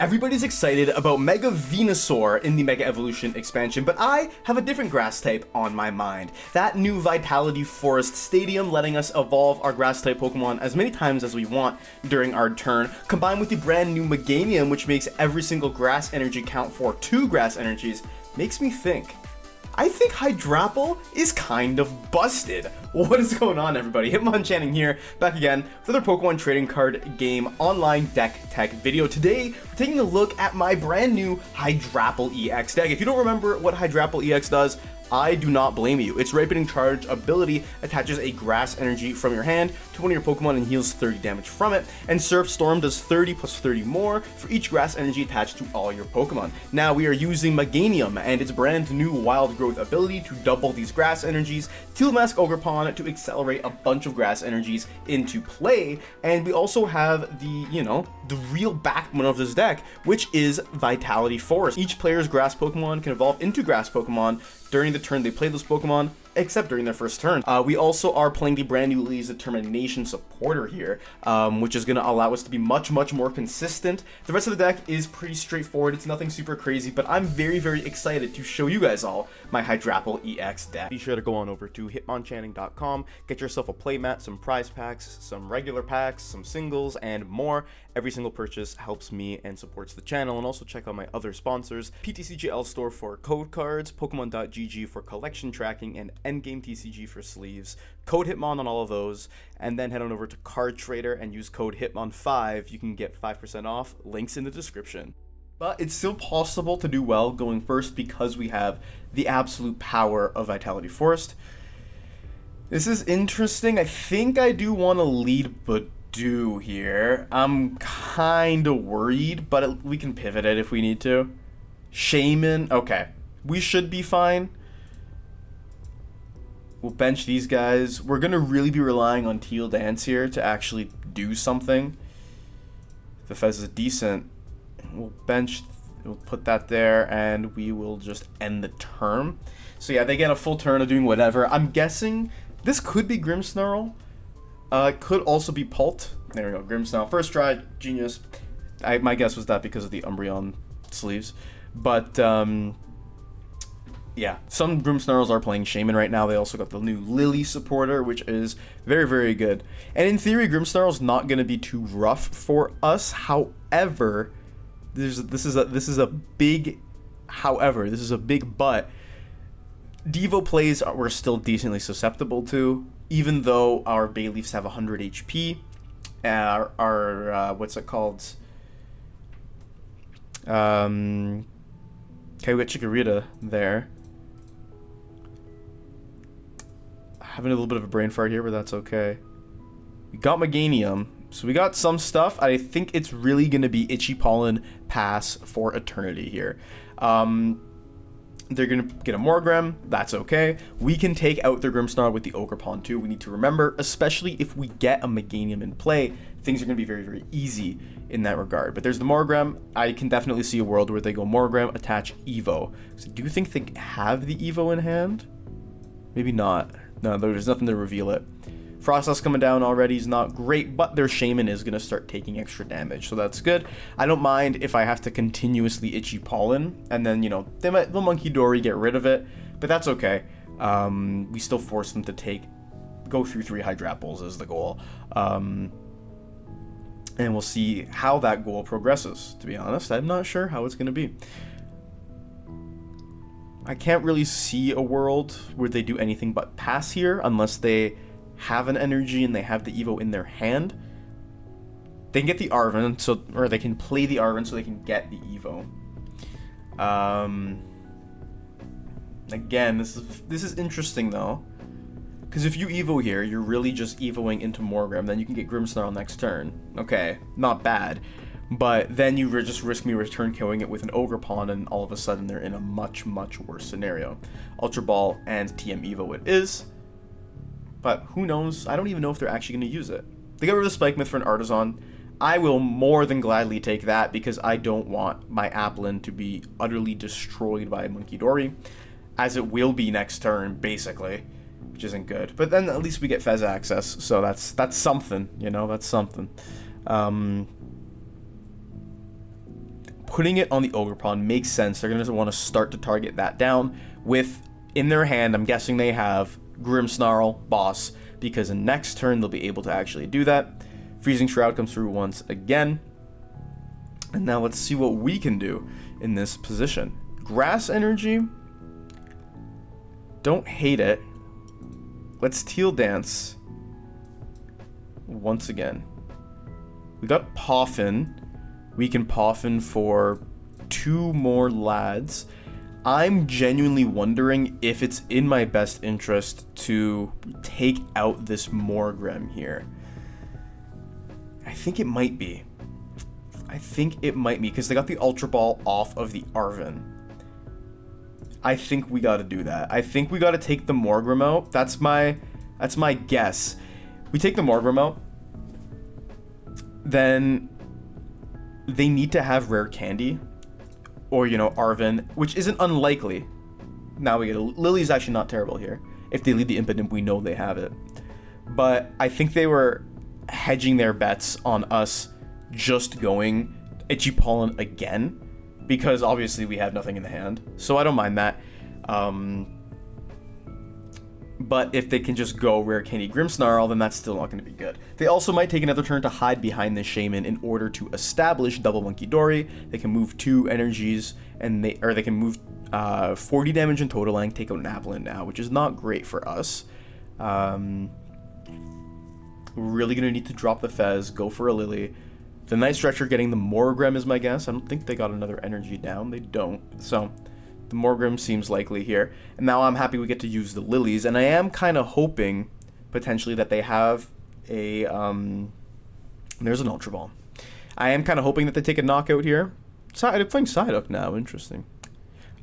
Everybody's excited about Mega Venusaur in the Mega Evolution expansion, but I have a different grass type on my mind. That new Vitality Forest Stadium letting us evolve our grass type Pokemon as many times as we want during our turn, combined with the brand new Meganium, which makes every single grass energy count for 2 grass energies, makes me think. I think Hydrapple is kind of busted. What is going on, everybody? Hitmonchanning here, back again for their Pokemon trading card game online deck tech video. Today, we're taking a look at my brand new Hydrapple EX deck. If you don't remember what Hydrapple EX does, I do not blame you. Its Ripening Charge ability attaches a grass energy from your hand to one of your Pokemon and heals 30 damage from it, and Surf Storm does 30 plus 30 more for each grass energy attached to all your Pokemon. Now we are using Meganium and its brand new Wild Growth ability to double these grass energies, Teal Mask Ogerpon to accelerate a bunch of grass energies into play, and we also have the real backbone of this deck, which is Vitality Forest. Each player's grass Pokemon can evolve into grass Pokemon during the turn they play those Pokemon, except during their first turn. We also are playing the brand new Lillie's Determination supporter here, which is going to allow us to be much more consistent. The rest of the deck is pretty straightforward. It's nothing super crazy, but I'm very excited to show you guys all my Hydrapple EX deck. Be sure to go on over to hitmonchanting.com, get yourself a playmat, some prize packs, some regular packs, some singles, and more. Every single purchase helps me and supports the channel, and also check out my other sponsors, PTCGL store for code cards, Pokemon.gg for collection tracking, and Endgame TCG for sleeves. Code Hitmon on all of those, and then head on over to Card Trader and use code Hitmon5. You can get 5% off, links in the description. But it's still possible to do well going first because we have the absolute power of Vitality Forest. This is interesting. I think I do want to lead Budew here. I'm kind of worried, but we can pivot it if we need to. Shaman, okay. We should be fine. We'll bench these guys. We're going to really be relying on Teal Dance here to actually do something. The Fez is decent. We'll bench, we'll put that there, and we will just end the turn. So yeah, they get a full turn of doing whatever. I'm guessing this could be Grimmsnarl. It could also be Pult. There we go, Grimmsnarl. First try, genius. My guess was that because of the Umbreon sleeves. But, yeah, some Grimmsnarls are playing Shaman right now. They also got the new Lillie supporter, which is very good. And in theory, Grimmsnarl's not going to be too rough for us. However, this is a big but. Devo plays we're still decently susceptible to, even though our Bayleefs have 100 HP. Our what's it called? Okay, we got Chikorita there. Having a little bit of a brain fart here, but that's okay. We got Meganium, so we got some stuff. I think it's really going to be Itchy Pollen pass for eternity here. They're going to get a Morgrem, that's okay. We can take out their Grimmsnarl with the Ogerpon too. We need to remember, especially if we get a Meganium in play, things are going to be very easy in that regard. But there's the Morgrem. I can definitely see a world where they go Morgrem, attach Evo. So do you think they have the Evo in hand? Maybe not. No, there's nothing to reveal it. Frostlass coming down already is not great, but their Shaman is going to start taking extra damage, so that's good. I don't mind if I have to continuously Itchy Pollen, and then, they'll Monkey Dory get rid of it, but that's okay. We still force them to go through 3 Hydrapples is the goal. And we'll see how that goal progresses. To be honest, I'm not sure how it's going to be. I can't really see a world where they do anything but pass here unless they have an energy and they have the Evo in their hand. They can get the Arven, or they can play the Arven so they can get the Evo. Again, this is interesting though, because if you Evo here, you're really just Evoing into Morgrem, then you can get Grimmsnarl next turn. Okay, not bad. But then you just risk me return killing it with an Ogerpon, and all of a sudden they're in a much worse scenario. Ultra Ball and TM Evo it is. But who knows? I don't even know if they're actually going to use it. They got rid of the Spike Myth for an Artisan. I will more than gladly take that because I don't want my Applin to be utterly destroyed by Monkey Dory, as it will be next turn, basically, which isn't good. But then at least we get Fez access, so that's something, that's something. putting it on the Ogerpon makes sense. They're going to want to start to target that down with, in their hand, I'm guessing they have Grimmsnarl, Boss, because in next turn they'll be able to actually do that. Freezing Shroud comes through once again. And now let's see what we can do in this position. Grass Energy, don't hate it. Let's Teal Dance once again. We got Poffin. We can Poffin for 2 more lads. I'm genuinely wondering if it's in my best interest to take out this Morgrem here. I think it might be. Because they got the Ultra Ball off of the Arven. I think we got to do that. I think we got to take the Morgrem out. That's my guess. We take the Morgrem out, then they need to have rare candy, or, you know, Arven, which isn't unlikely. Now we get Lillie's actually not terrible here. If they lead the Impidimp, we know they have it. But I think they were hedging their bets on us just going Itchy Pollen again, because obviously we have nothing in the hand. So I don't mind that. But if they can just go Rare Candy Grimmsnarl, then that's still not going to be good. They also might take another turn to hide behind this Shaman in order to establish Double Monkey Dory. They can move 2 energies, and they can move 40 damage in total and take out an Applin now, which is not great for us. We're really going to need to drop the Fez, go for a Lillie. The Night Stretcher getting the Morgrem is my guess. I don't think they got another energy down. They don't. So the Morgrem seems likely here. And now I'm happy we get to use the Lilies. And I am kind of hoping, potentially, that they have a... there's an Ultra Ball. I am kind of hoping that they take a knockout here. They're playing Psyduck now. Interesting.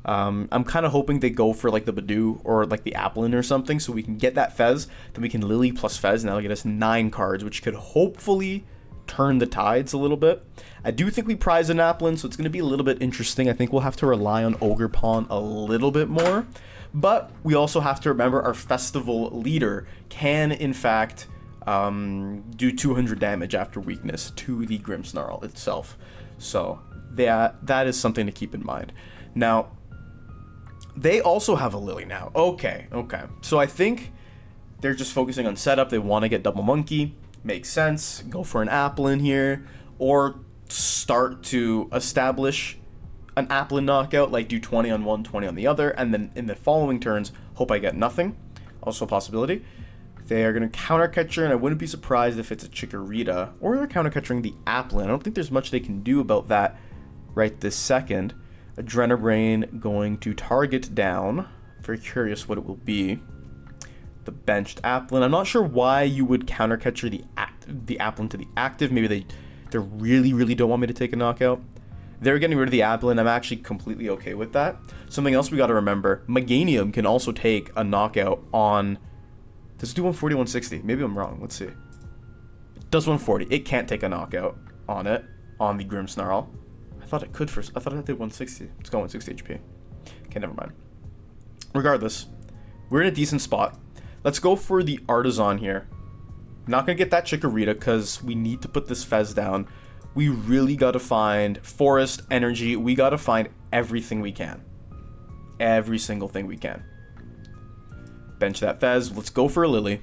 I'm kind of hoping they go for, like, the Budew or, like, the Applin or something, so we can get that Fez. Then we can Lillie plus Fez, and that'll get us 9 cards, which could hopefully turn the tides a little bit. I do think we prize an Applin, so it's going to be a little bit interesting. I think we'll have to rely on Ogerpon a little bit more. But we also have to remember our festival leader can, in fact, do 200 damage after weakness to the Grimmsnarl itself. So that is something to keep in mind. Now, they also have a Lillie now. Okay. So I think they're just focusing on setup. They want to get Double Monkey. Makes sense. Go for an Applin here. Or start to establish an Applin knockout. Like do 20 on one, 20 on the other. And then in the following turns, hope I get nothing. Also a possibility. They are going to counter catcher, and I wouldn't be surprised if it's a Chikorita. Or they're counter catching the Applin. I don't think there's much they can do about that right this second. Adrenabrain going to target down. Very curious what it will be. The benched Applin. I'm not sure why you would counter catcher the Applin to the active. Maybe they really don't want me to take a knockout. They're getting rid of the Applin. I'm actually completely okay with that. Something else we got to remember: Meganium can also take a knockout on. Does it do 140, 160? Maybe I'm wrong. Let's see. It does 140. It can't take a knockout on it on the Grimmsnarl. I thought it could first. I thought it did 160. It's got 160 HP. Okay, never mind. Regardless, we're in a decent spot. Let's go for the Artisan here. Not going to get that Chikorita because we need to put this Fez down. We really got to find Forest Energy. We got to find everything we can. Every single thing we can. Bench that Fez. Let's go for a Lillie.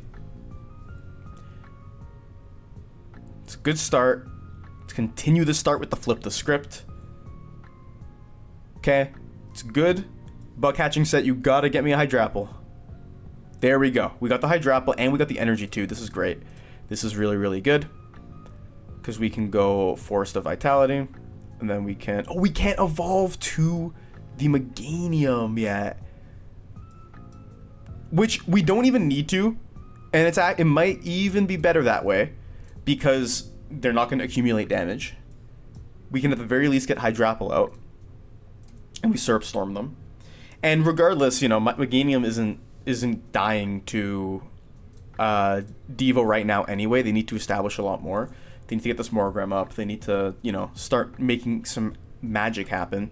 It's a good start. Let's continue the start with the Flip the Script. Okay. It's good. Bug Catching Set, you got to get me a Hydrapple. There we go. We got the Hydrapple and we got the energy too. This is great. This is really good. Because we can go Forest of Vitality. And then we can... Oh, we can't evolve to the Meganium yet. Which we don't even need to. And it might even be better that way. Because they're not going to accumulate damage. We can at the very least get Hydrapple out. And we Syrup Storm them. And regardless, you know, Meganium isn't dying to Devo right now anyway. They need to establish a lot more. They need to get this Morgrem up. They need to, you know, start making some magic happen.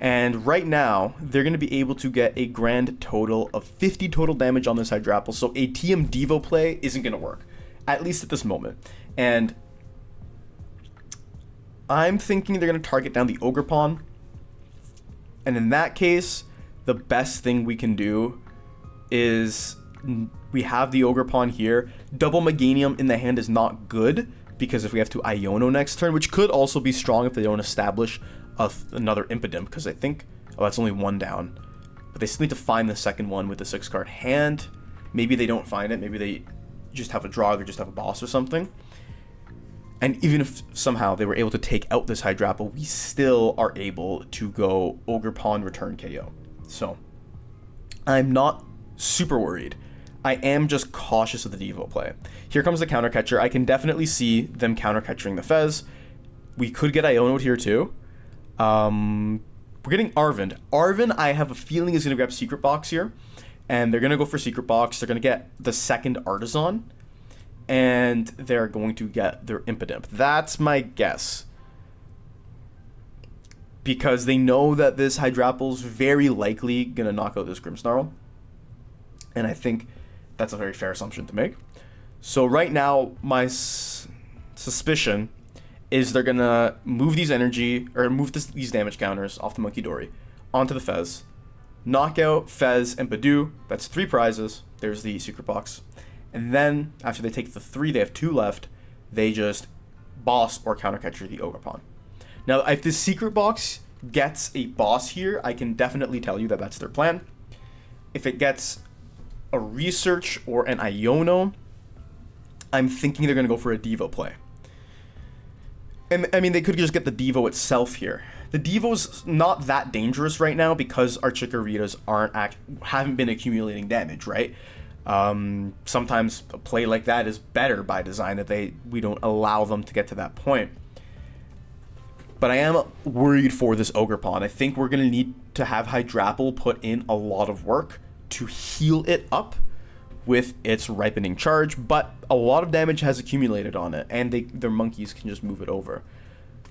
And right now, they're going to be able to get a grand total of 50 total damage on this Hydrapple. So a TM Devo play isn't going to work, at least at this moment. And I'm thinking they're going to target down the Ogerpon. And in that case, the best thing we can do is we have the Ogerpon here. Double Meganium in the hand is not good because if we have to Iono next turn, which could also be strong if they don't establish another Impidimp, because I think, oh, that's only one down. But they still need to find the second one with the 6-card hand. Maybe they don't find it. Maybe they just have a draw or just have a boss or something. And even if somehow they were able to take out this Hydrapple, we still are able to go Ogerpon return KO. So I'm not super worried. I am just cautious of the Devo play. Here comes the counter catcher. I can definitely see them counter catching the Fez. We could get Iono here too. We're getting Arven. Arven, I have a feeling, is going to grab Secret Box here. And they're going to go for Secret Box. They're going to get the second Artisan. And they're going to get their Impidimp. That's my guess. Because they know that this Hydrapple's very likely going to knock out this Grimmsnarl. And I think that's a very fair assumption to make. So right now, my suspicion is they're going to move these these damage counters off the Monkey Dory onto the Fez. Knock out Fez and Budew. That's 3 prizes. There's the Secret Box. And then, after they take the 3, they have 2 left. They just boss or counter catcher the Ogerpon. Now, if the Secret Box gets a boss here, I can definitely tell you that that's their plan. If it gets a Research or an Iono, I'm thinking they're going to go for a Devo play. And, I mean, they could just get the Devo itself here. The Devo's not that dangerous right now because our Chikoritas haven't been accumulating damage, right? Sometimes a play like that is better by design, that we don't allow them to get to that point. But I am worried for this Ogerpon. I think we're going to need to have Hydrapple put in a lot of work to heal it up with its Ripening Charge, but a lot of damage has accumulated on it, and their monkeys can just move it over.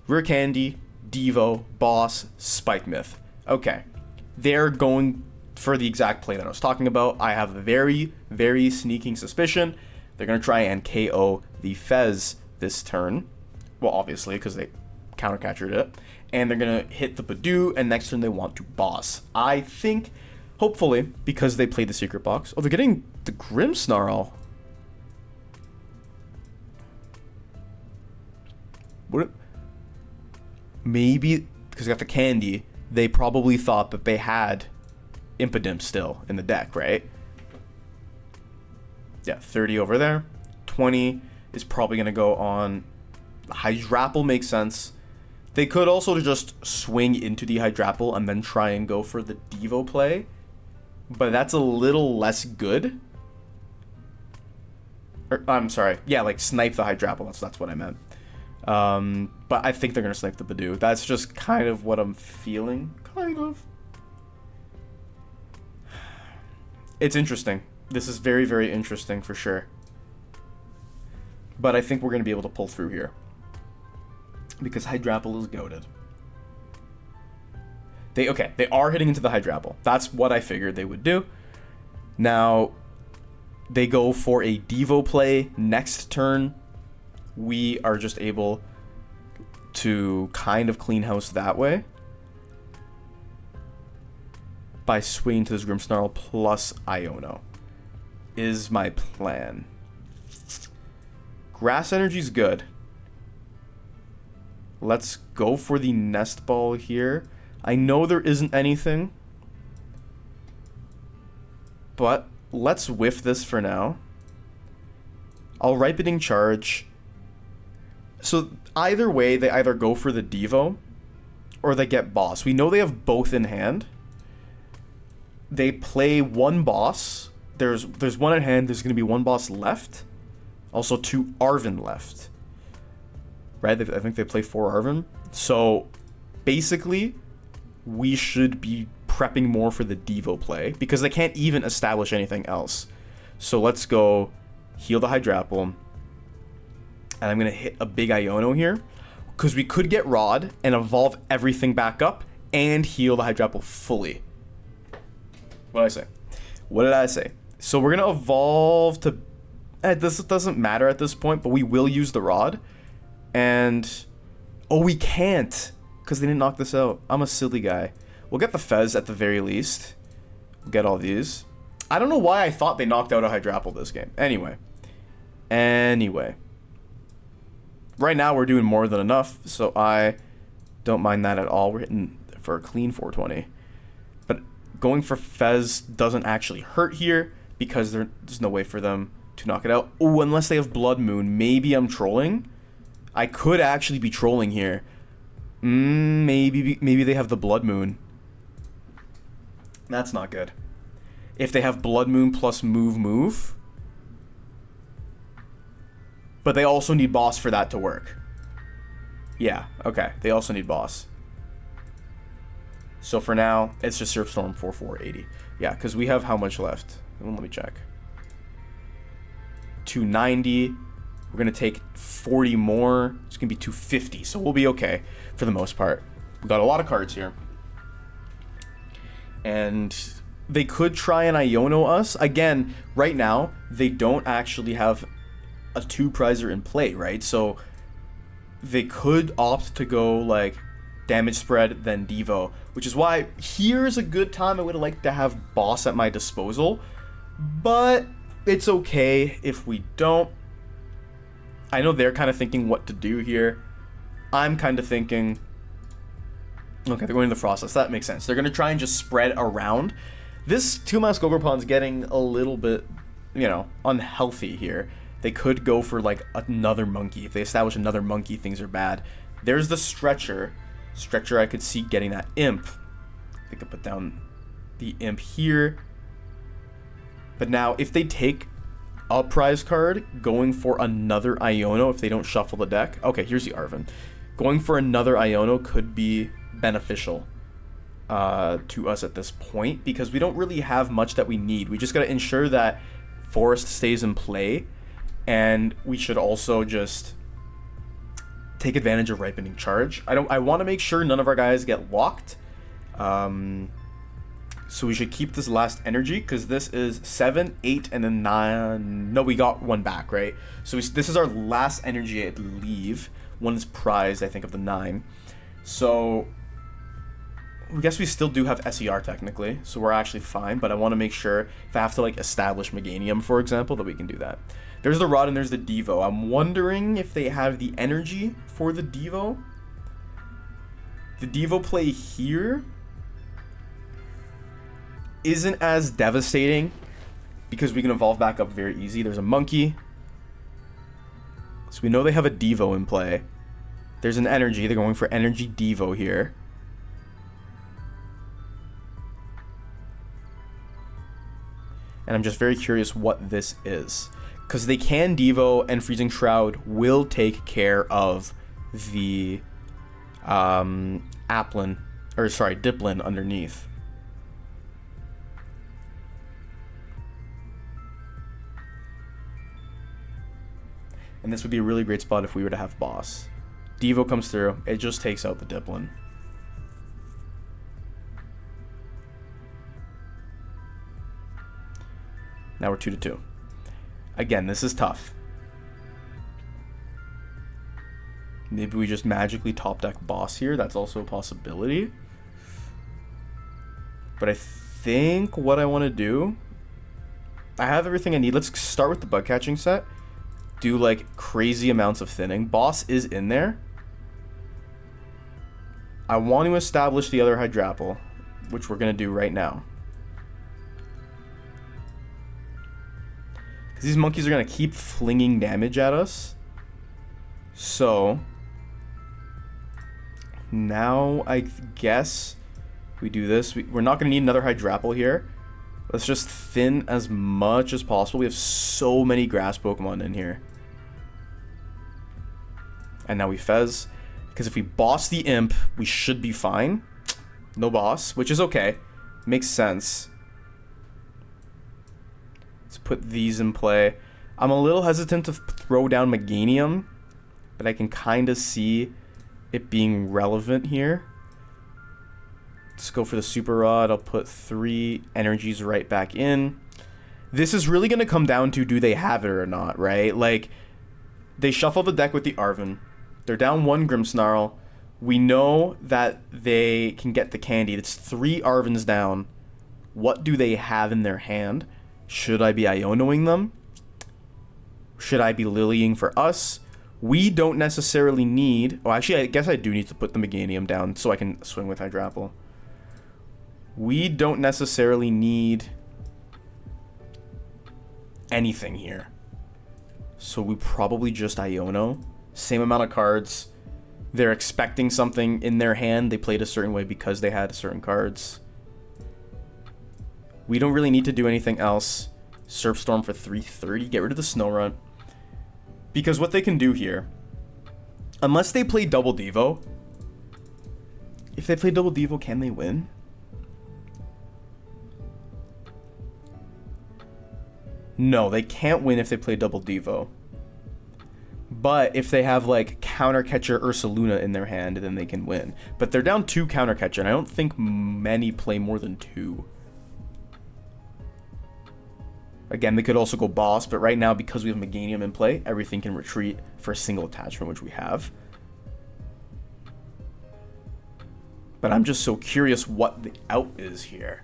Rare Candy, Devo, Boss, Spike Myth. Okay, they're going for the exact play that I was talking about. I have a very, very sneaking suspicion they're going to try and KO the Fez this turn. Well, obviously, because they counter-catchered it. And they're going to hit the Budew, and next turn they want to boss. I think, hopefully, because they played the Secret Box. Oh, they're getting the Grimmsnarl. What? Maybe, because they got the candy, they probably thought that they had Impidimp still in the deck, right? Yeah, 30 over there. 20 is probably going to go on Hydrapple, makes sense. They could also just swing into the Hydrapple and then try and go for the Devo play, but that's a little less good. I'm sorry. Yeah, like snipe the Hydrapple. That's what I meant. But I think they're going to snipe the Budew. That's just kind of what I'm feeling. Kind of. It's interesting. This is very, very interesting for sure. But I think we're going to be able to pull through here. Because Hydrapple is goated. They are hitting into the Hydrapple. That's what I figured they would do. Now, they go for a Devo play next turn. We are just able to kind of clean house that way by swinging to this Grimmsnarl plus Iono is my plan. Grass Energy's good. Let's go for the Nest Ball here. I know there isn't anything, but let's whiff this for now. I'll Ripening Charge. So either way, they either go for the Devo or they get Boss. We know they have both in hand. They play one Boss. There's one in hand. There's going to be one Boss left. Also 2 Arven left. Right? I think they play 4 Arven. So basically, we should be prepping more for the Devo play because they can't even establish anything else. So let's go heal the Hydrapple. And I'm going to hit a big Iono here because we could get Rod and evolve everything back up and heal the Hydrapple fully. What did I say? So we're going to evolve to... This doesn't matter at this point, but we will use the Rod. And Oh, we can't, because they didn't knock this out. I'm a silly guy. We'll get the Fez at the very least. We'll get all these. I don't know why I thought they knocked out a Hydrapple this game. Anyway. Right now, we're doing more than enough, so I don't mind that at all. We're hitting for a clean 420. But going for Fez doesn't actually hurt here, because there's no way for them to knock it out. Oh, unless they have Blood Moon. Maybe I'm trolling. I could actually be trolling here. Maybe they have the Blood Moon. That's not good. If they have Blood Moon plus move. But they also need boss for that to work. Yeah, okay. They also need boss. So for now, it's just Surf Storm 4480. Yeah, because we have how much left? Let me check. 290. We're going to take 40 more. It's going to be 250. So we'll be okay for the most part. We got a lot of cards here. And they could try and Iono us. Again, right now, they don't actually have a 2-prizer in play, right? So they could opt to go like damage spread, then Devo, which is why here's a good time I would have liked to have boss at my disposal. But it's okay if we don't. I know they're kind of thinking what to do here. I'm kind of thinking, okay, they're going to the Frostless. That makes sense. They're going to try and just spread around. This 2-mask Ogerpon's getting a little bit, you know, unhealthy here. They could go for, like, another monkey. If they establish another monkey, things are bad. There's the Stretcher. Stretcher, I could see getting that Imp. They could put down the Imp here. But now, if they take a prize card, going for another Iono if they don't shuffle the deck. Okay, here's the Arven. Going for another Iono could be beneficial to us at this point, because we don't really have much that we need. We just got to ensure that Forest stays in play, and we should also just take advantage of Ripening Charge. I want to make sure none of our guys get locked. So we should keep this last energy, because this is 7, 8, and then 9. No, we got one back, right? So this is our last energy, I believe. One is prized, I think, of the 9. So I guess we still do have SER technically, so we're actually fine. But I want to make sure if I have to like establish Meganium, for example, that we can do that. There's the Rod and there's the Devo. I'm wondering if they have the energy for the Devo. The Devo play here isn't as devastating because we can evolve back up very easy. There's a monkey. So we know they have a Devo in play. There's an energy. They're going for energy Devo here. And I'm just very curious what this is. Because they can Devo, and Freezing Shroud will take care of the Dipplin underneath. And this would be a really great spot if we were to have boss. Devo comes through, it just takes out the Dipplin. Now we're 2-2. Again, this is tough. Maybe we just magically top deck boss here. That's also a possibility. But I think what I want to do, I have everything I need. Let's start with the Bug Catching Set. Do like crazy amounts of thinning. Boss is in there. I want to establish the other Hydrapple, which we're going to do right now. Because these monkeys are going to keep flinging damage at us. So now I guess we do this. We're not going to need another Hydrapple here. Let's just thin as much as possible. We have so many grass Pokemon in here. And now we Fez. Because if we boss the Imp, we should be fine. No boss, which is okay. Makes sense. Let's put these in play. I'm a little hesitant to throw down Meganium, but I can kind of see it being relevant here. Let's go for the Super Rod. I'll put 3 energies right back in. This is really going to come down to, do they have it or not, right? Like, they shuffle the deck with the Arven. They're down 1 Grimmsnarl. We know that they can get the candy. It's 3 Arvins down. What do they have in their hand? Should I be Ionoing them? Should I be Lillying for us? We don't necessarily need... Oh, actually, I guess I do need to put the Meganium down so I can swing with Hydrapple. We don't necessarily need anything here. So we probably just Iono. Same amount of cards. They're expecting something in their hand. They played a certain way because they had certain cards. We don't really need to do anything else. Surf Storm for 330. Get rid of the Snow Runt. Because what they can do here, unless they play Double Devo, if they play Double Devo, can they win? No, they can't win if they play Double Devo. But if they have, like, Counter Catcher Ursaluna in their hand, then they can win. But they're down 2 Counter Catcher, and I don't think many play more than 2. Again, they could also go Boss, but right now, because we have Meganium in play, everything can retreat for a single attachment, which we have. But I'm just so curious what the out is here.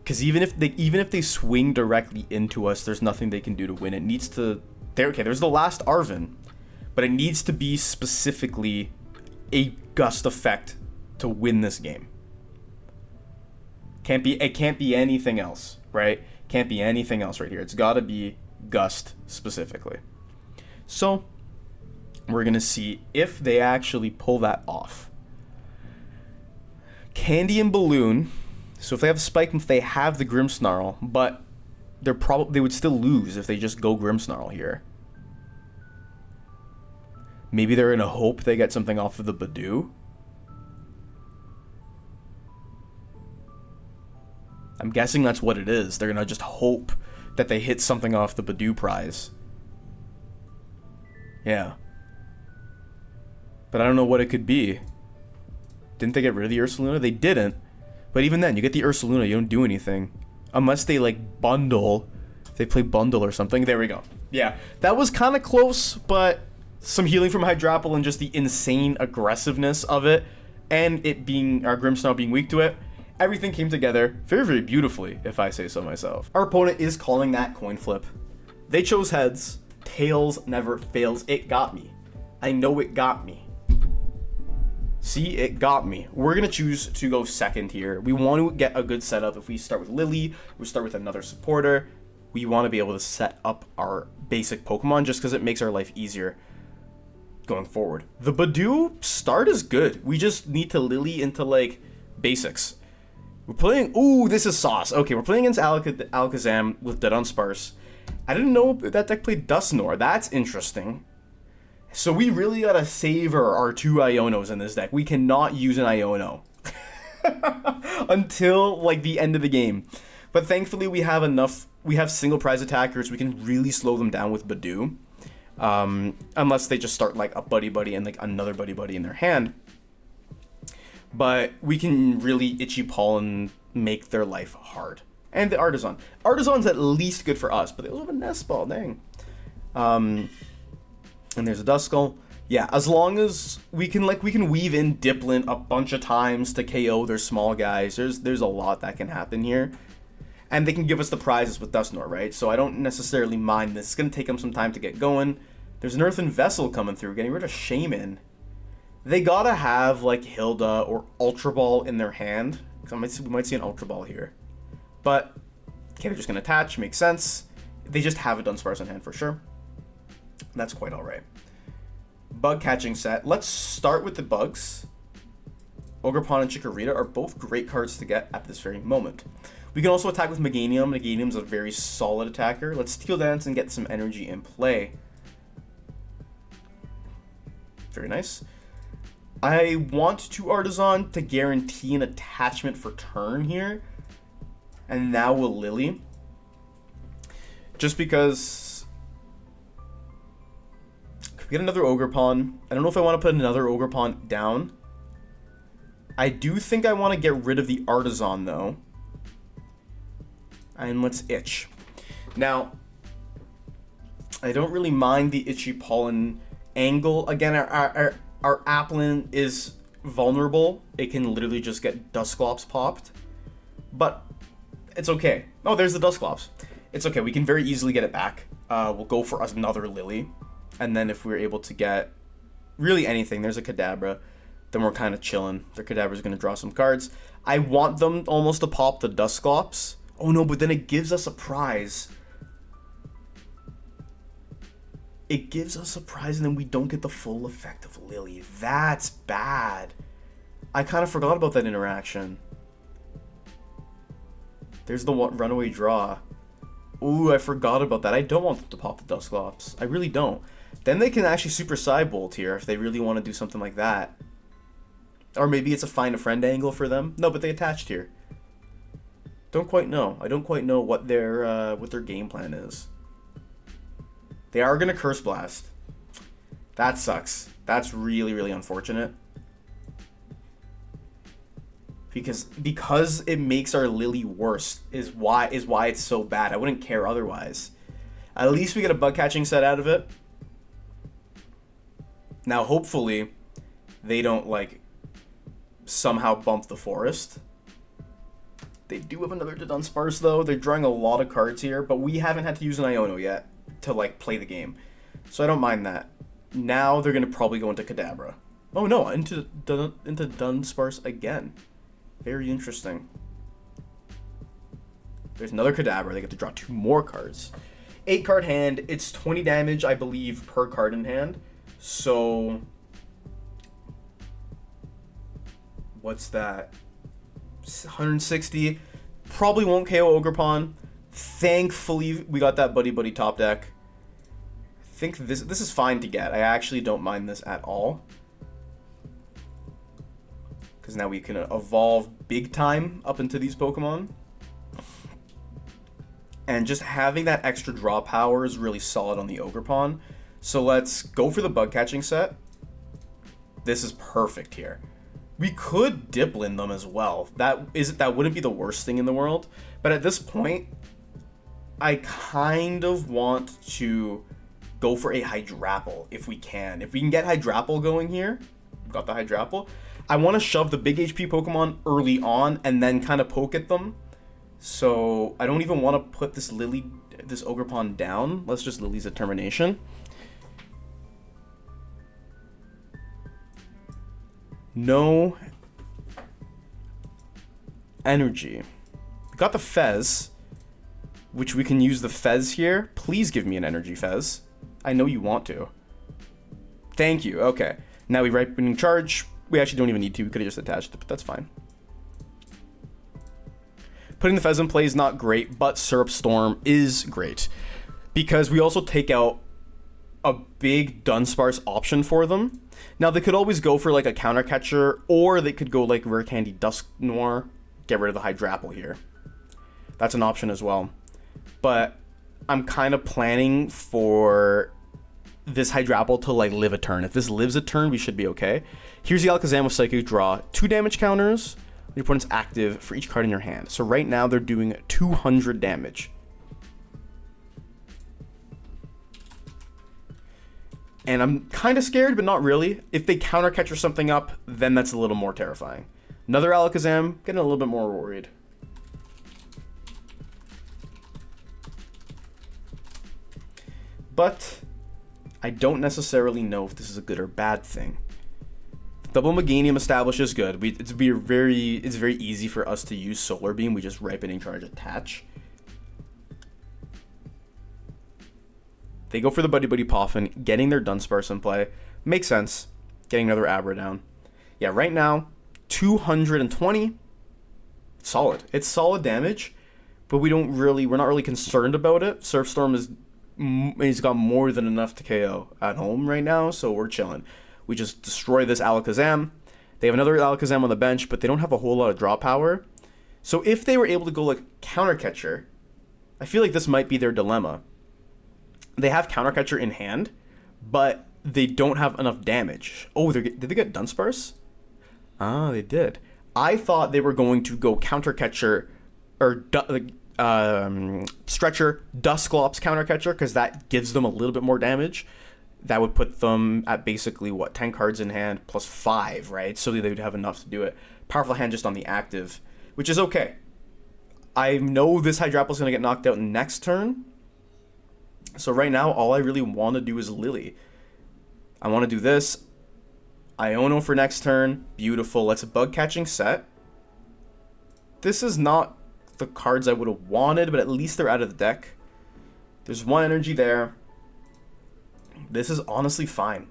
Because even if they swing directly into us, there's nothing they can do to win. It needs to... Okay, there's the last Arvin. But it needs to be specifically a Gust effect to win this game. It can't be anything else, right? Can't be anything else right here. It's got to be Gust specifically. So, we're going to see if they actually pull that off. Candy and Balloon... So if they have Spike, if they have the Grimmsnarl, but they would still lose if they just go Grimmsnarl here. Maybe they're in a hope they get something off of the Budew. I'm guessing that's what it is. They're gonna just hope that they hit something off the Budew prize. Yeah. But I don't know what it could be. Didn't they get rid of the Ursaluna? They didn't. But even then, you get the Ursaluna, you don't do anything. Unless they, like, bundle. If they play bundle or something. There we go. Yeah, that was kind of close, but some healing from Hydrapple and just the insane aggressiveness of it, and it being, our Grimmsnarl being weak to it, everything came together very, very beautifully, if I say so myself. Our opponent is calling that coin flip. They chose heads. Tails never fails. It got me. I know it got me. See, it got me. We're going to choose to go second here. We want to get a good setup. If we start with Lillie, we start with another supporter. We want to be able to set up our basic Pokemon just because it makes our life easier going forward. The Budew start is good. We just need to Lillie into, like, basics. We're playing... Ooh, this is sauce. Okay, we're playing against Alakazam with Dunsparce. I didn't know that deck played Dusknoir. That's interesting. So we really gotta savor our 2 Ionos in this deck. We cannot use an Iono until, like, the end of the game. But thankfully we have enough, we have single prize attackers, we can really slow them down with Budew. Unless they just start, like, a Buddy-Buddy and, like, another Buddy-Buddy in their hand. But we can really Itchy Paw and make their life hard. And the Artisan. Artisan's at least good for us, but they also have a Nest Ball, dang. And there's a Duskull. Yeah, as long as we can weave in Dipplin a bunch of times to KO their small guys. There's a lot that can happen here. And they can give us the prizes with Dusknoir, right? So I don't necessarily mind this. It's going to take them some time to get going. There's an Earthen Vessel coming through, getting rid of Shaman. They gotta have, like, Hilda or Ultra Ball in their hand. Because we might see an Ultra Ball here. But, okay, they're just going to attach. Makes sense. They just have a Dunsparce in hand for sure. That's quite alright. Bug Catching Set. Let's start with the bugs. Ogerpon and Chikorita are both great cards to get at this very moment. We can also attack with Meganium. Meganium's a very solid attacker. Let's Steel Dance and get some energy in play. Very nice. I want to Artisan to guarantee an attachment for turn here. And now we'll Lillie. Just because... Could we get another Ogerpon? I don't know if I want to put another Ogerpon down. I do think I want to get rid of the Artisan, though. And let's Itch. Now, I don't really mind the itchy pollen angle. Again, our Applin is vulnerable. It can literally just get Dusclops popped. But it's okay. Oh, there's the Dusclops. It's okay. We can very easily get it back. We'll go for another Lillie. And then if we're able to get really anything, there's a Kadabra, then we're kind of chilling. Their Kadabra's going to draw some cards. I want them almost to pop the Dusclops. Oh no, but then it gives us a prize. It gives us a prize and then we don't get the full effect of Lillie. That's bad. I kind of forgot about that interaction. There's the runaway draw. Ooh, I forgot about that. I don't want them to pop the Dusclops. I really don't. Then they can actually Super Psybolt here if they really want to do something like that. Or maybe it's a find a friend angle for them. No, but they attached here. Don't quite know. I don't quite know what their game plan is. They are gonna Curse Blast. That sucks. That's really, really unfortunate. Because it makes our Lillie worse is why it's so bad. I wouldn't care otherwise. At least we get a Bug Catching Set out of it. Now hopefully they don't like somehow bump the Forest. They do have another Dunsparce though. They're drawing a lot of cards here, but we haven't had to use an Iono yet to like play the game. So I don't mind that. Now they're gonna probably go into Kadabra. Oh no, into Dunsparce again. Very interesting. There's another Kadabra. They get to draw 2 more cards. 8 card hand. It's 20 damage, I believe, per card in hand. So what's that? 160. Probably won't KO Ogerpon. Thankfully, we got that Buddy-Buddy top deck. I think this is fine to get. I actually don't mind this at all. Because now we can evolve big time up into these Pokemon. And just having that extra draw power is really solid on the Ogerpon. So let's go for the Bug Catching Set. This is perfect here. We could Dipplin them as well. That wouldn't be the worst thing in the world. But at this point, I kind of want to go for a Hydrapple if we can. If we can get Hydrapple going here, got the Hydrapple. I want to shove the big HP Pokemon early on and then kind of poke at them. So I don't even want to put this Ogerpon down. Let's just Lillie's Determination. No energy. We got the Fez, which we can use the Fez here. Please give me an energy Fez. I know you want to. Thank you. Okay. Now we ripening charge. We actually don't even need to. We could have just attached it, but that's fine. Putting the Fez in play is not great, but Syrup Storm is great. Because we also take out a big Dunsparce option for them. Now, they could always go for like a Counter Catcher, or they could go like Rare Candy Dusknoir, get rid of the Hydrapple here. That's an option as well. But I'm kind of planning for this Hydrapple to like live a turn. If this lives a turn, we should be okay. Here's the Alakazam with Psychic Draw. 2 damage counters. Your opponent's active for each card in your hand. So right now they're doing 200 damage. And I'm kind of scared, but not really. If they Counter Catcher something up, then that's a little more terrifying. Another Alakazam, getting a little bit more worried. But I don't necessarily know if this is a good or bad thing. Double Meganium establishes good. It's very easy for us to use Solar Beam. We just Ripening Charge attach. They go for the Buddy-Buddy Poffin, getting their Dunsparce in play. Makes sense. Getting another Abra down. Yeah, right now, 220. Solid. It's solid damage, but we're not really concerned about it. Surfstorm he's got more than enough to KO at home right now, so we're chilling. We just destroy this Alakazam. They have another Alakazam on the bench, but they don't have a whole lot of draw power. So if they were able to go like Counter Catcher, I feel like this might be their dilemma. They have Counter Catcher in hand, but they don't have enough damage. Oh, did they get Dunsparce? Ah, they did. I thought they were going to go Counter Catcher or Stretcher, Dusclops counter catcher, because that gives them a little bit more damage. That would put them at basically, what, 10 cards in hand plus 5, right? So they would have enough to do it. Powerful hand just on the active, which is okay. I know this Hydrapple is going to get knocked out next turn. So right now, all I really want to do is Lillie. I want to do this. Iono for next turn. Beautiful. Let's Bug Catching Set. This is not the cards I would have wanted, but at least they're out of the deck. There's one energy there. This is honestly fine.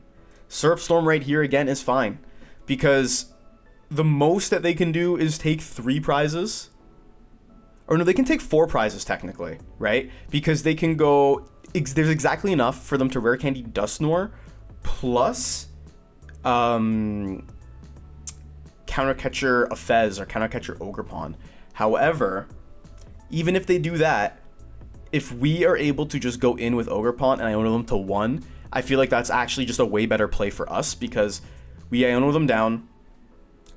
Syrup Storm right here again is fine, because the most that they can do is take 3 prizes. Or no, they can take 4 prizes technically, right? Because they can go, there's exactly enough for them to Rare Candy Dusknoir plus Counter Catcher a Fez or Counter Catcher Ogerpon. However, even if they do that, if we are able to just go in with Ogerpon and Iono them to 1, I feel like that's actually just a way better play for us, because we Iono them down,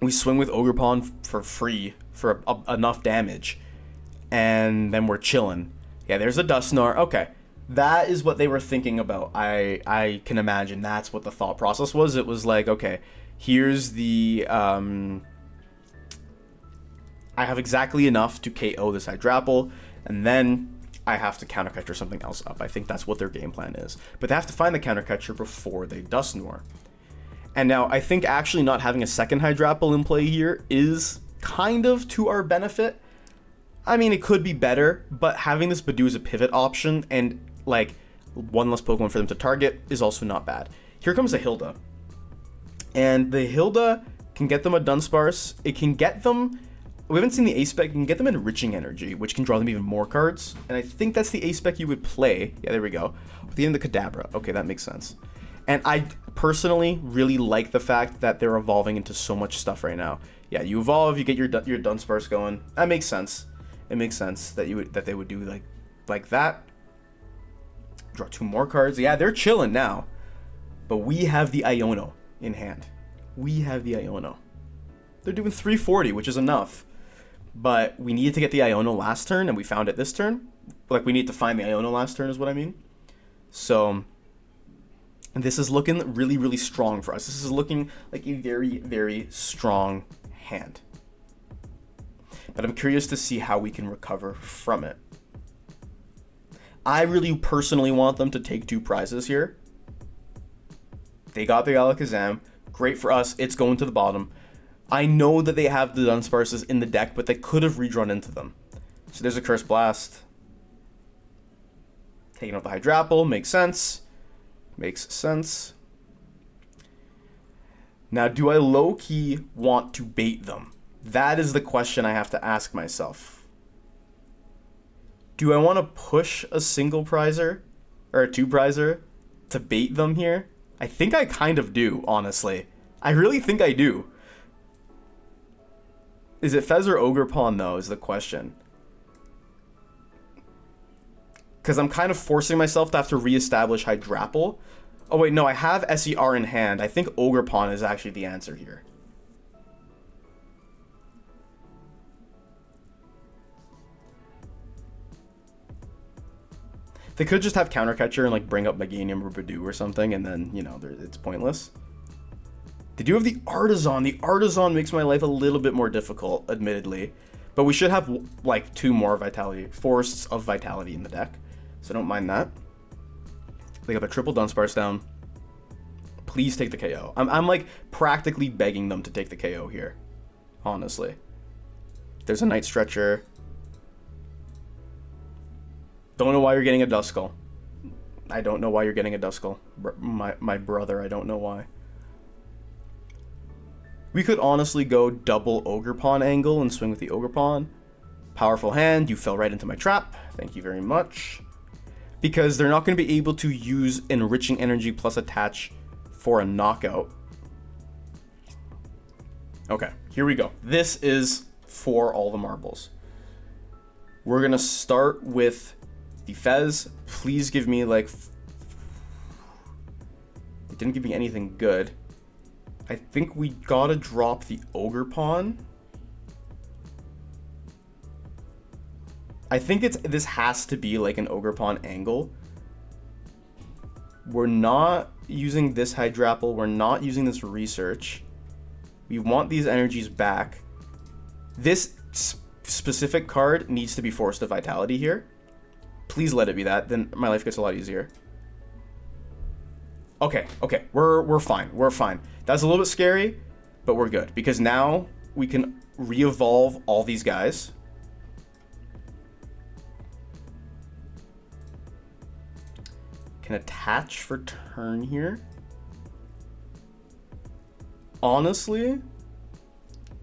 we swing with Ogerpon for free for enough damage, and then we're chilling. Yeah, there's a Dusknoir. Okay, that is what they were thinking about. I can imagine that's what the thought process was. It was like, okay, here's the I have exactly enough to KO this Hydrapple, and then I have to counter catcher something else up. I think that's what their game plan is. But they have to find the counter catcher before they Dusknoir. And now I think actually not having a second Hydrapple in play here is kind of to our benefit. I mean, it could be better, but having this Budew as a pivot option and like one less Pokemon for them to target is also not bad. Here comes a Hilda. And the Hilda can get them a Dunsparce. It can get them, we haven't seen the A-Spec, you can get them Enriching Energy, which can draw them even more cards. And I think that's the A-Spec you would play. Yeah, there we go. With the end of the Kadabra. Okay, that makes sense. And I personally really like the fact that they're evolving into so much stuff right now. Yeah, you evolve, you get your Dunsparce going. That makes sense. It makes sense that they would do like that. Draw 2 more cards. Yeah, they're chilling now. But we have the Iono in hand. We have the Iono. They're doing 340, which is enough. But we needed to get the Iono last turn, and we found it this turn. Like, we need to find the Iono last turn is what I mean. So, this is looking really, really strong for us. This is looking like a very, very strong hand. But I'm curious to see how we can recover from it. I really personally want them to take 2 prizes here. They got the Alakazam. Great for us. It's going to the bottom. I know that they have the Dunsparces in the deck, but they could have redrawn into them. So there's a Curse Blast. Taking out the Hydrapple. Makes sense. Makes sense. Now, do I low-key want to bait them? That is the question I have to ask myself. Do I want to push a single prizer or a 2 prizer to bait them here? I think I kind of do, honestly. I really think I do. Is it Fez or Ogerpon, though, is the question. Because I'm kind of forcing myself to have to reestablish Hydrapple. Oh, wait, no, I have SER in hand. I think Ogerpon is actually the answer here. They could just have Counter Catcher and like bring up Meganium or Budew or something, and then, you know, it's pointless. They do have the Artisan. The Artisan makes my life a little bit more difficult, admittedly. But we should have like 2 more Forests of Vitality in the deck. So don't mind that. They got a triple Dunsparce down. Please take the KO. I'm like practically begging them to take the KO here. Honestly. There's a Night Stretcher. Don't know why you're getting a Duskull. I don't know why you're getting a Duskull. My brother, I don't know why. We could honestly go double Ogerpon angle and swing with the Ogerpon. Powerful hand, you fell right into my trap. Thank you very much. Because they're not going to be able to use Enriching Energy plus Attach for a knockout. Okay, here we go. This is for all the marbles. We're going to start with the Fez. Please give me like... It didn't give me anything good. I think we gotta drop the Ogerpon. I think this has to be like an Ogerpon angle. We're not using this Hydrapple. We're not using this research. We want these energies back. This specific card needs to be Forest of Vitality here. Please let it be that. Then my life gets a lot easier. Okay, okay. We're fine. We're fine. That's a little bit scary, but we're good. Because now we can re-evolve all these guys. Can attach for turn here. Honestly,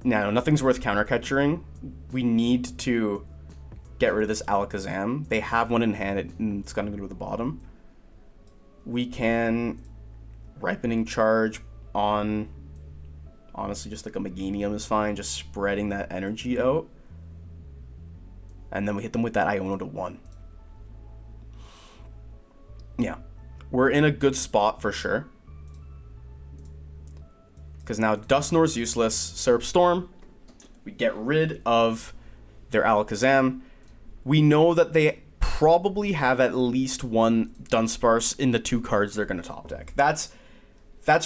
no, nothing's worth counter-catchering. We need to get rid of this Alakazam. They have one in hand, and it's gonna go to the bottom. We can Ripening Charge on, honestly, just like a Meganium is fine, just spreading that energy out. And then we hit them with that Iono to 1. Yeah, we're in a good spot for sure. Because now Dusknoir's useless. Syrup Storm. We get rid of their Alakazam. We know that they probably have at least one Dunsparce in the 2 cards they're going to top deck. That's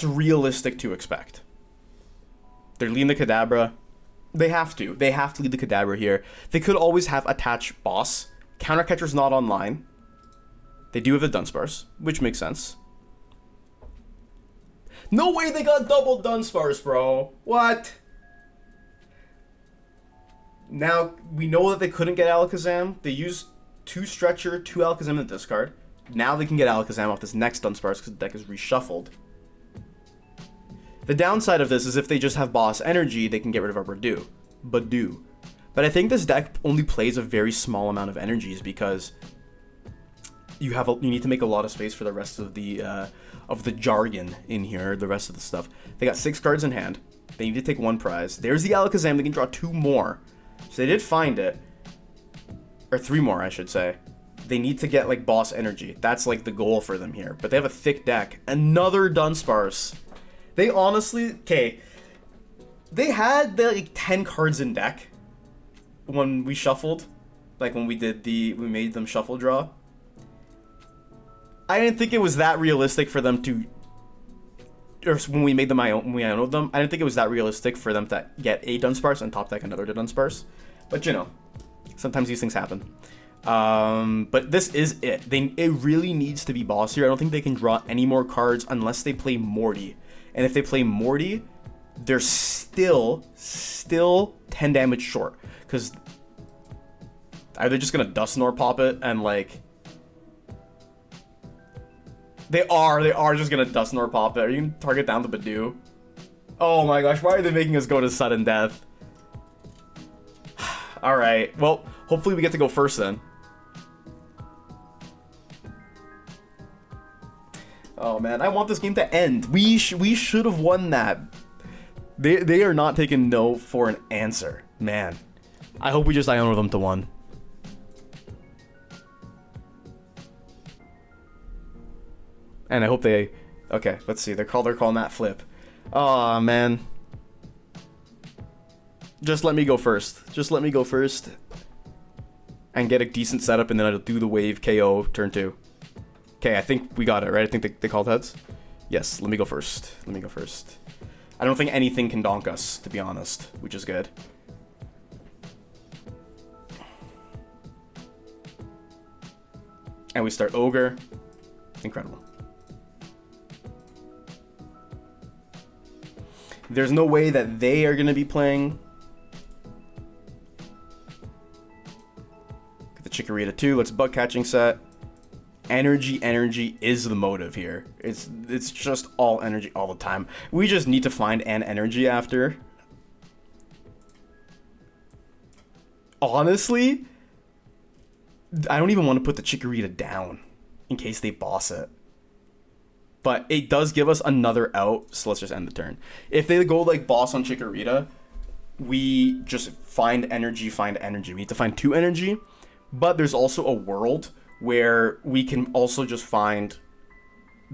realistic to expect. They're leading the Kadabra. They have to. They have to lead the Kadabra here. They could always have attach Boss. Countercatcher's not online. They do have the Dunsparce, which makes sense. No way they got double Dunsparce, bro. What? Now, we know that they couldn't get Alakazam. They used 2 Stretcher, 2 Alakazam in the discard. Now they can get Alakazam off this next Dunsparce because the deck is reshuffled. The downside of this is if they just have Boss Energy, they can get rid of our Budew. But I think this deck only plays a very small amount of energies because you need to make a lot of space for the rest of the jargon in here, the rest of the stuff. They got 6 cards in hand. They need to take 1 prize. There's the Alakazam. They can draw 2 more. So they did find it. Or 3 more, I should say. They need to get, like, Boss Energy. That's, like, the goal for them here. But they have a thick deck. Another Dunsparce. They honestly... Okay. They had, like, 10 cards in deck when we shuffled. Like, when we made them shuffle draw. I didn't think it was that realistic for them to... Or when we made them, when we Iono'd them, I didn't think it was that realistic for them to get a Dunsparce and top deck another Dunsparce. But, you know, sometimes these things happen. But this is it. It really needs to be Boss here. I don't think they can draw any more cards unless they play Morty. And if they play Morty, they're still 10 damage short. Because either just going to Dusknoir pop it and, like... They are just gonna Dusknoir pop it. Are you gonna target down the Budew? Oh my gosh, why are they making us go to sudden death? Alright, well, hopefully we get to go first then. Oh man, I want this game to end. We should have won that. They are not taking no for an answer. Man, I hope we just Iono them to 1. And I hope they... Okay, let's see. They're calling that flip. Aw, man. Just let me go first. Just let me go first. And get a decent setup, and then I'll do the wave KO turn 2. Okay, I think we got it, right? I think they called heads. Yes, let me go first. Let me go first. I don't think anything can donk us, to be honest, which is good. And we start Ogre. Incredible. There's no way that they are going to be playing. Get the Chikorita 2. Let's Bug Catching Set. Energy is the motive here. It's just all energy all the time. We just need to find an energy after. Honestly, I don't even want to put the Chikorita down in case they boss it. But it does give us another out, so let's just end the turn. If they go like boss on Chikorita, we just find energy. We need to find 2 energy, but there's also a world where we can also just find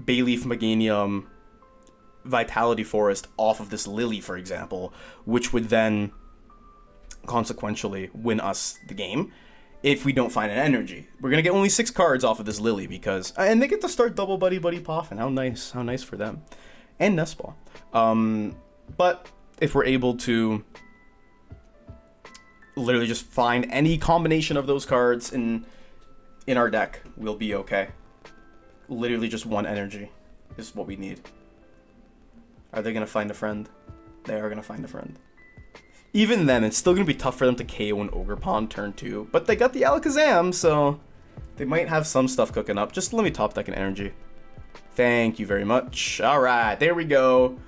Bayleef Meganium Vitality Forest off of this Lillie, for example, which would then consequentially win us the game. if we don't find an energy. We're gonna get only 6 cards off of this Lillie because, and they get to start double Buddy-Buddy Poffin. How nice for them, and Nest Ball. But if we're able to literally just find any combination of those cards in our deck, we'll be okay. Literally just 1 energy is what we need. Are they gonna find a friend? They are gonna find a friend. Even then, it's still gonna be tough for them to KO an Ogerpon turn 2, but they got the Alakazam, so they might have some stuff cooking up. Just let me top deck an energy. Thank you very much. All right, there we go.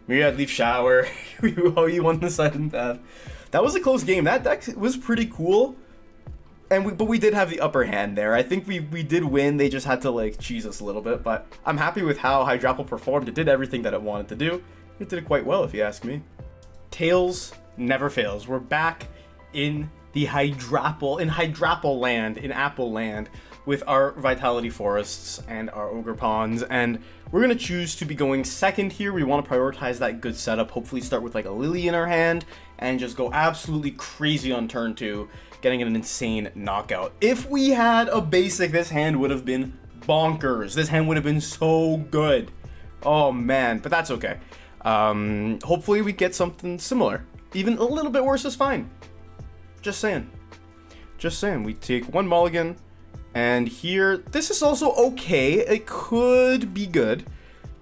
Myriad Leaf Shower. You won the sudden death. That was a close game. That deck was pretty cool, but we did have the upper hand there. I think we did win. They just had to like cheese us a little bit, but I'm happy with how Hydrapple performed. It did everything that it wanted to do. It did it quite well, if you ask me. Tails never fails. We're back in the Hydrapple land, in Apple land, with our Vitality Forests and our Ogerpons, and we're gonna choose to be going second here. We want to prioritize that good setup, hopefully start with like a Lillie in our hand, and just go absolutely crazy on turn 2, getting an insane knockout. If we had a basic, this hand would have been bonkers. This hand would have been so good. Oh man, but that's okay. Hopefully we get something similar. Even a little bit worse is fine. Just saying. Just saying. We take 1 mulligan. And here, this is also okay. It could be good.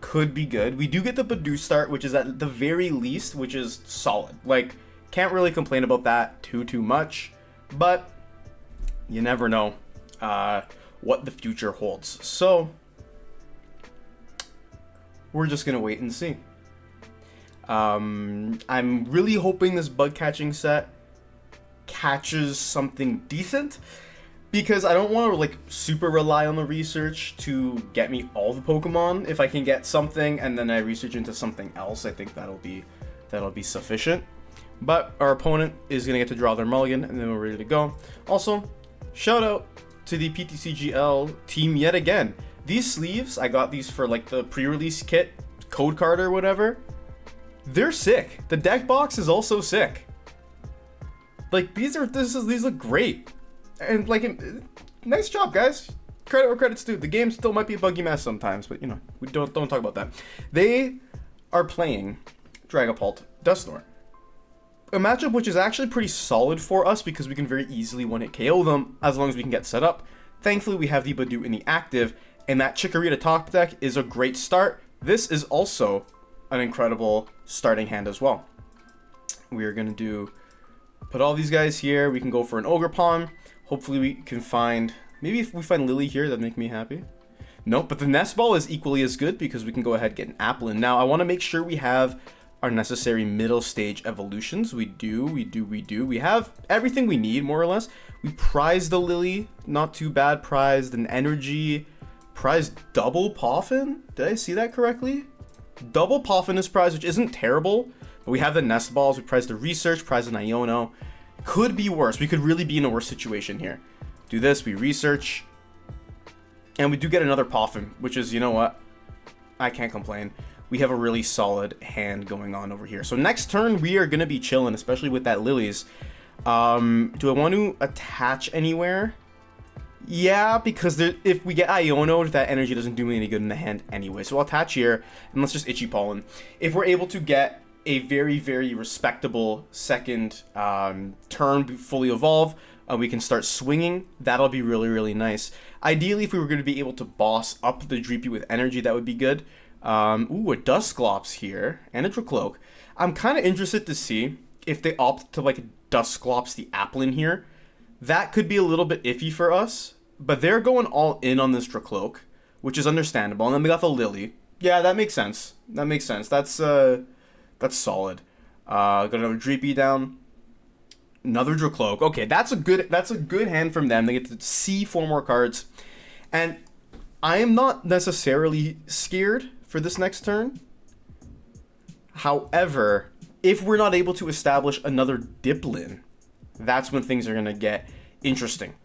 Could be good. We do get the Budew start, which is at the very least, which is solid. Like, can't really complain about that too much. But you never know what the future holds. So, we're just going to wait and see. I'm really hoping this bug catching set catches something decent, because I don't want to like super rely on the research to get me all the Pokemon. If I can get something and then I research into something else, I think that'll be sufficient. But our opponent is gonna get to draw their mulligan, and then we're ready to go. Also, shout out to the PTCGL team yet again. These sleeves, I got these for like the pre-release kit, code card or whatever. They're sick. The deck box is also sick. Like these look great, and like nice job, guys. Credit where credit's due. The game still might be a buggy mess sometimes, but you know we don't talk about that. They are playing Dragapult Dusknoir, a matchup which is actually pretty solid for us because we can very easily one-hit KO them as long as we can get set up. Thankfully, we have the Budew in the active, and that Chikorita top deck is a great start. This is also an incredible starting hand as well. We are going to put all these guys here. We can go for an Ogerpon. Hopefully we can find, maybe if we find Lillie here, that'd make me happy. Nope, but the Nest Ball is equally as good because we can go ahead and get an Applin. Now I want to make sure we have our necessary middle stage evolutions. We do. We have everything we need, more or less. We prized the Lillie, not too bad. Prized an energy, prized double Poffin. Did I see that correctly? Double Poffin is prized, which isn't terrible, but we have the Nest Balls. We prized the research, prized an Iono. Could be worse. We could really be in a worse situation here. Do this, we research, and we do get another Poffin, which is, you know what? I can't complain. We have a really solid hand going on over here. So next turn, we are going to be chilling, especially with that Lillies. Do I want to attach anywhere? Yeah, because if we get Iono, that energy doesn't do me any good in the hand anyway. So I'll attach here, and let's just Itchy Pollen. If we're able to get a very, very respectable second turn fully evolve, we can start swinging. That'll be really, really nice. Ideally, if we were going to be able to boss up the Dreepy with energy, that would be good. Ooh, a Dusclops here, and a Dracloak. I'm kind of interested to see if they opt to like Dusclops the Applin here. That could be a little bit iffy for us, but they're going all in on this Dracloak, which is understandable. And then we got the Lillie. Yeah, that makes sense. That makes sense. That's solid. Got another Dreepy down. Another Dracloak. Okay, that's a good hand from them. They get to see 4 more cards. And I am not necessarily scared for this next turn. However, if we're not able to establish another Dipplin, that's when things are going to get interesting.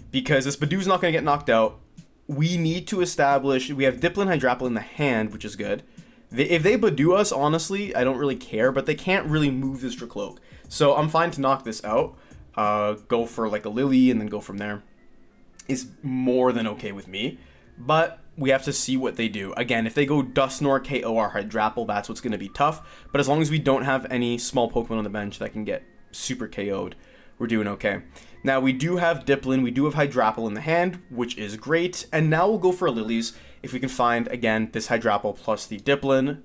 Because this Budew's not going to get knocked out. We need to establish, we have Dipplin Hydrapple in the hand, which is good. If they Budew us, honestly, I don't really care, but they can't really move this Dracloak. So I'm fine to knock this out. go for like a Lillie and then go from there is more than okay with me. But we have to see what they do. Again, if they go Dusknoir, KO, or Hydrapple, that's what's going to be tough. But as long as we don't have any small Pokemon on the bench that can get super KO'd, we're doing okay. Now, we do have Dipplin, we do have Hydrapple in the hand, which is great. And now we'll go for Lillies if we can find, again, this Hydrapple plus the Dipplin.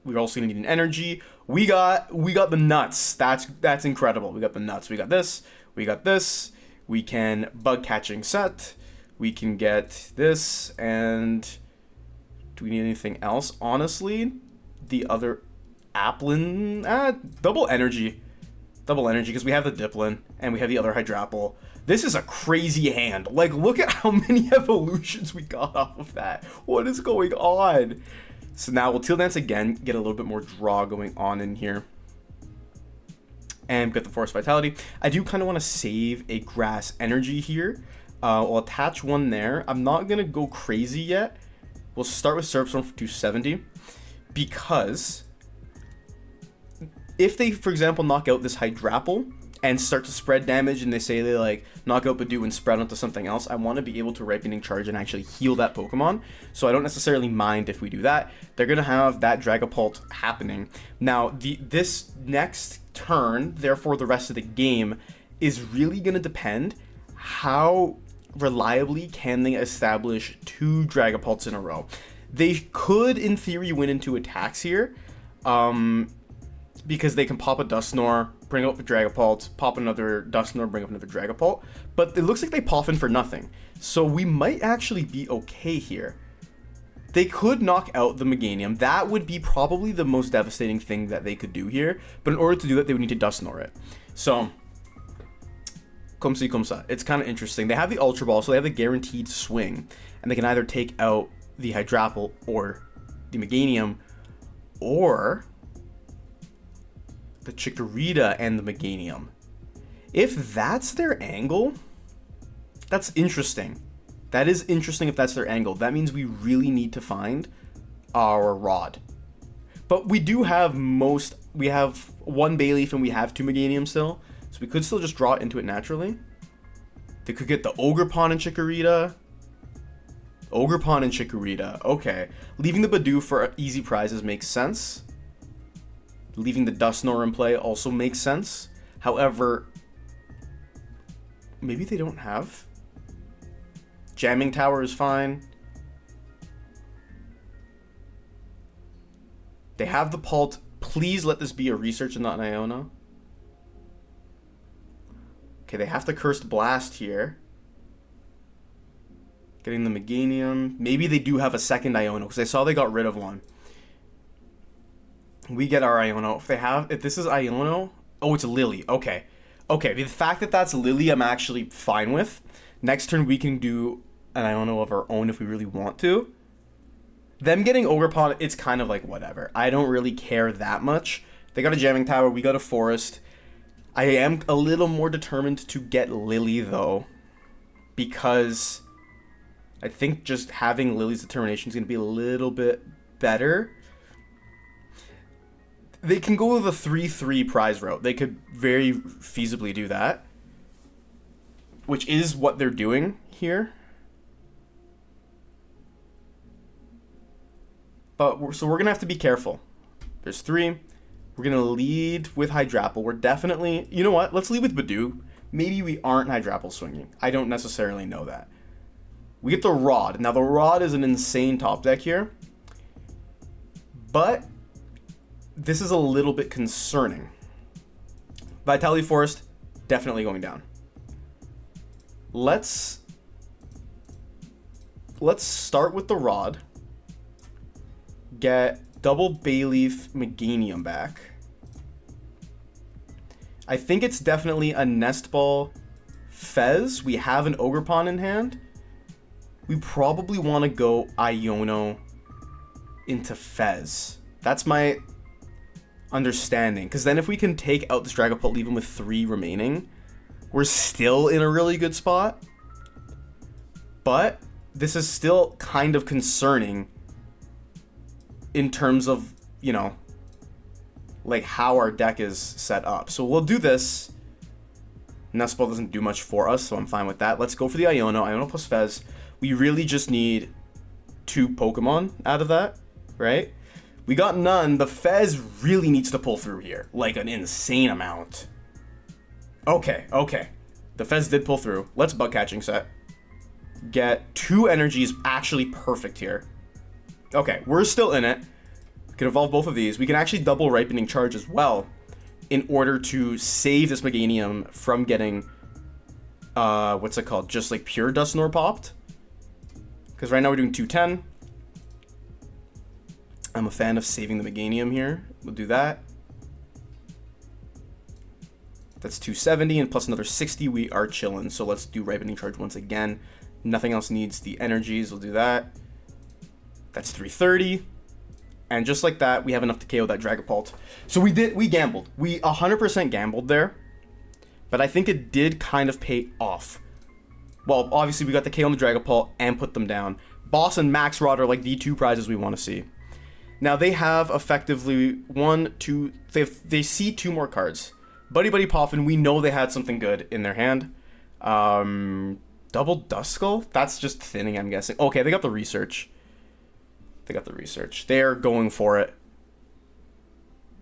We're also going to need an energy. We got the nuts. That's incredible. We got the nuts. We got this. We got this. We can Bug Catching Set. We can get this, and do we need anything else? Honestly, the other Applin, double energy, because we have the Dipplin and we have the other Hydrapple. This is a crazy hand. Like, look at how many evolutions we got off of that. What is going on? So now we'll Teal Dance again, get a little bit more draw going on in here. And get the Forest of Vitality. I do kind of want to save a Grass Energy here. I'll attach one there. I'm not going to go crazy yet. We'll start with Surf Storm for 270. Because if they, for example, knock out this Hydrapple and start to spread damage, and they say they like knock out Budew and spread onto something else, I want to be able to Ripening Charge and actually heal that Pokemon. So I don't necessarily mind if we do that. They're going to have that Dragapult happening. Now, this next turn, therefore the rest of the game, is really going to depend how reliably can they establish 2 Dragapults in a row. They could, in theory, win into attacks here, because they can pop a Dusknoir, bring up a Dragapult, pop another Dusknoir, bring up another Dragapult, but it looks like they Poffin for nothing, so we might actually be okay here. They could knock out the Meganium. That would be probably the most devastating thing that they could do here, but in order to do that, they would need to Dusknoir it. So comme ci, comme ça. It's kind of interesting. They have the Ultra Ball, so they have the guaranteed swing, and they can either take out the Hydrapple or the Meganium, or the Chikorita and the Meganium. If that's their angle, that's interesting. That is interesting if that's their angle. That means we really need to find our Rod. But we do have we have one Bayleef and we have 2 Meganium still. So we could still just draw it into it naturally. They could get the Ogerpon and Chikorita. Ogerpon and Chikorita. Okay. Leaving the Budew for easy prizes makes sense. Leaving the Dusknoir in play also makes sense. However, maybe they don't have. Jamming Tower is fine. They have the Pult. Please let this be a research and not an Iono. Okay, they have to Cursed Blast here. Getting the Meganium. Maybe they do have a second Iono, because I saw they got rid of one. We get our Iono. If this is Iono... Oh, it's a Lillie. Okay. Okay, the fact that that's Lillie, I'm actually fine with. Next turn, we can do an Iono of our own if we really want to. Them getting Ogerpon, it's kind of like whatever. I don't really care that much. They got a Jamming Tower. We got a Forest. I am a little more determined to get Lillie, though, because I think just having Lillie's determination is going to be a little bit better. They can go with a 3-3 prize route. They could very feasibly do that, which is what they're doing here. But so we're going to have to be careful. There's 3. We're going to lead with Hydrapple. We're definitely... You know what? Let's lead with Budew. Maybe we aren't Hydrapple swinging. I don't necessarily know that. We get the Rod. Now, the Rod is an insane top deck here. But this is a little bit concerning. Vitality Forest, definitely going down. Let's start with the Rod. Get double Bayleef Meganium back. I think it's definitely a Nest Ball Fez. We have an Ogerpon in hand. We probably want to go Iono into Fez. That's my understanding. Because then if we can take out this Dragapult, leave him with 3 remaining, we're still in a really good spot. But this is still kind of concerning in terms of, you know, like how our deck is set up. So we'll do this. Nest Ball doesn't do much for us, so I'm fine with that. Let's go for the Iono. Iono plus Fez. We really just need 2 Pokemon out of that, right? We got none. The Fez really needs to pull through here, like an insane amount. Okay. The Fez did pull through. Let's Bug Catching Set. Get 2 energies, actually perfect here. Okay, we're still in it. We can evolve both of these. We can actually double Ripening Charge as well in order to save this Meganium from getting, what's it called? Just like pure Dusknoir popped. Because right now we're doing 210. I'm a fan of saving the Meganium here. We'll do that. That's 270 and plus another 60. We are chilling. So let's do Ripening Charge once again. Nothing else needs the energies. We'll do that. That's 330. And just like that, we have enough to KO that Dragapult. So we gambled. We 100% gambled there. But I think it did kind of pay off. Well, obviously we got the KO on the Dragapult and put them down. Boss and Max Rod are like the 2 prizes we want to see. Now they have effectively they see 2 more cards. Buddy-Buddy Poffin, we know they had something good in their hand. Double Duskull? That's just thinning, I'm guessing. Okay, they got the research. They're going for it.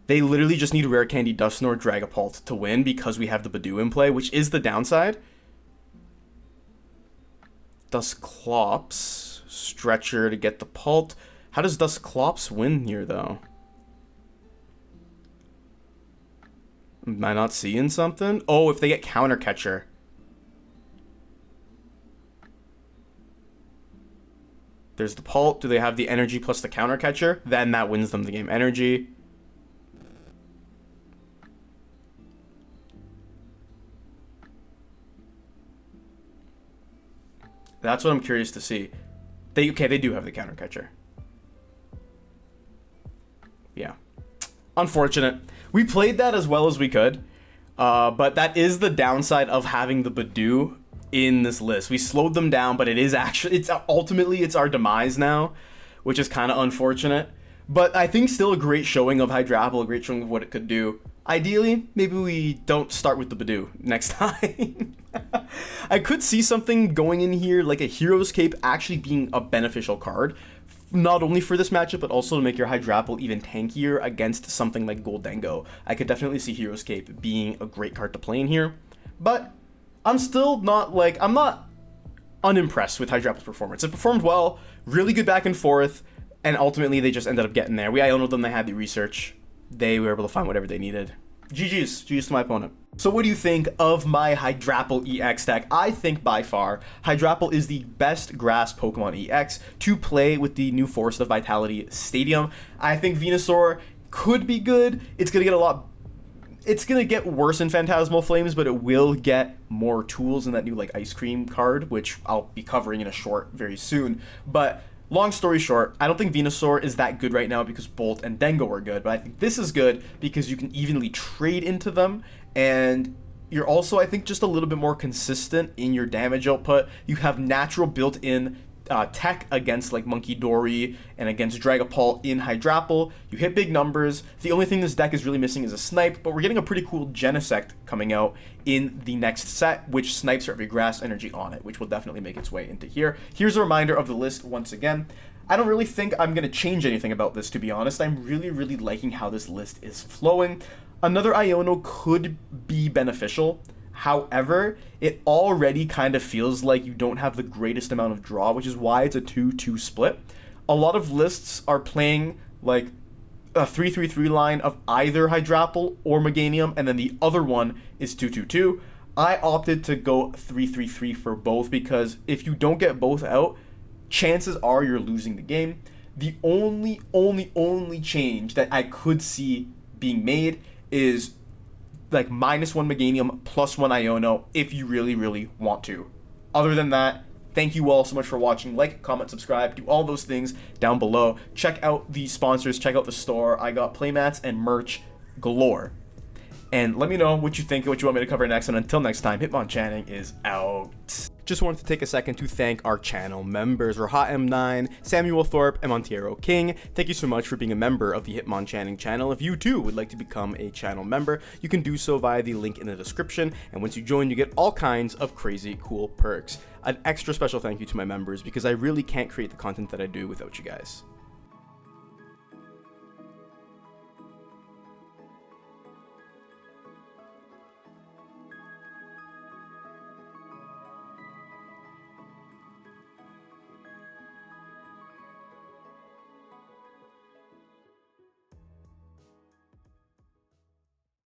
They literally just need Rare Candy Dusknoir Dragapult to win because we have the Budew in play, which is the downside. Dusclops. Stretcher to get the Pult. How does Dusclops win here, though? Am I not seeing something? Oh, if they get Counter Catcher. There's the Pult. Do they have the energy plus the Counter Catcher? Then that wins them the game. Energy. That's what I'm curious to see. They do have the Counter Catcher. Yeah. Unfortunate. We played that as well as we could. But that is the downside of having the Budew in this list. We slowed them down, but ultimately it's our demise now, which is kind of unfortunate. But I think still a great showing of Hydrapple, a great showing of what it could do. Ideally, maybe we don't start with the Budew next time. I could see something going in here, like a Hero's Cape actually being a beneficial card, not only for this matchup, but also to make your Hydrapple even tankier against something like Goldengo. I could definitely see Hero's Cape being a great card to play in here, but I'm still not, I'm not unimpressed with Hydrapple's performance. It performed well, really good back and forth, and ultimately they just ended up getting there. We Iono'd them, they had the research. They were able to find whatever they needed. GG's to my opponent. So what do you think of my Hydrapple EX deck? I think by far, Hydrapple is the best grass Pokemon EX to play with the new Forest of Vitality Stadium. I think Venusaur could be good. It's going to get worse in Phantasmal Flames, but it will get more tools in that new Ice Cream card, which I'll be covering in a short very soon. But long story short, I don't think Venusaur is that good right now because Bolt and Dengo are good, but I think this is good because you can evenly trade into them, and you're also, I think, just a little bit more consistent in your damage output. You have natural built-in tech against Monkey Dory and against Dragapult in Hydrapple. You hit big numbers. The only thing this deck is really missing is a Snipe, but we're getting a pretty cool Genesect coming out in the next set, which snipes for every grass energy on it, which will definitely make its way into here. Here's a reminder of the list once again. I don't really think I'm going to change anything about this, to be honest. I'm really liking how this list is flowing. Another Iono could be beneficial. However, it already kind of feels like you don't have the greatest amount of draw, which is why it's a 2-2 split. A lot of lists are playing a 3-3-3 line of either Hydrapple or Meganium, and then the other one is 2-2-2. I opted to go 3-3-3 for both because if you don't get both out, chances are you're losing the game. The only change that I could see being made is -1 Meganium, +1 Iono, if you really want to. Other than that, thank you all so much for watching. Like, comment, subscribe, do all those things down below. Check out the sponsors, check out the store. I got playmats and merch galore. and let me know what you think and what you want me to cover next. And until next time, Hitmonchanting is out. Just wanted to take a second to thank our channel members, Raha M9, Samuel Thorpe, and Montiero King. Thank you so much for being a member of the Hitmonchanting channel. If you too would like to become a channel member, you can do so via the link in the description, and once you join, you get all kinds of crazy cool perks. An extra special thank you to my members, because I really can't create the content that I do without you guys.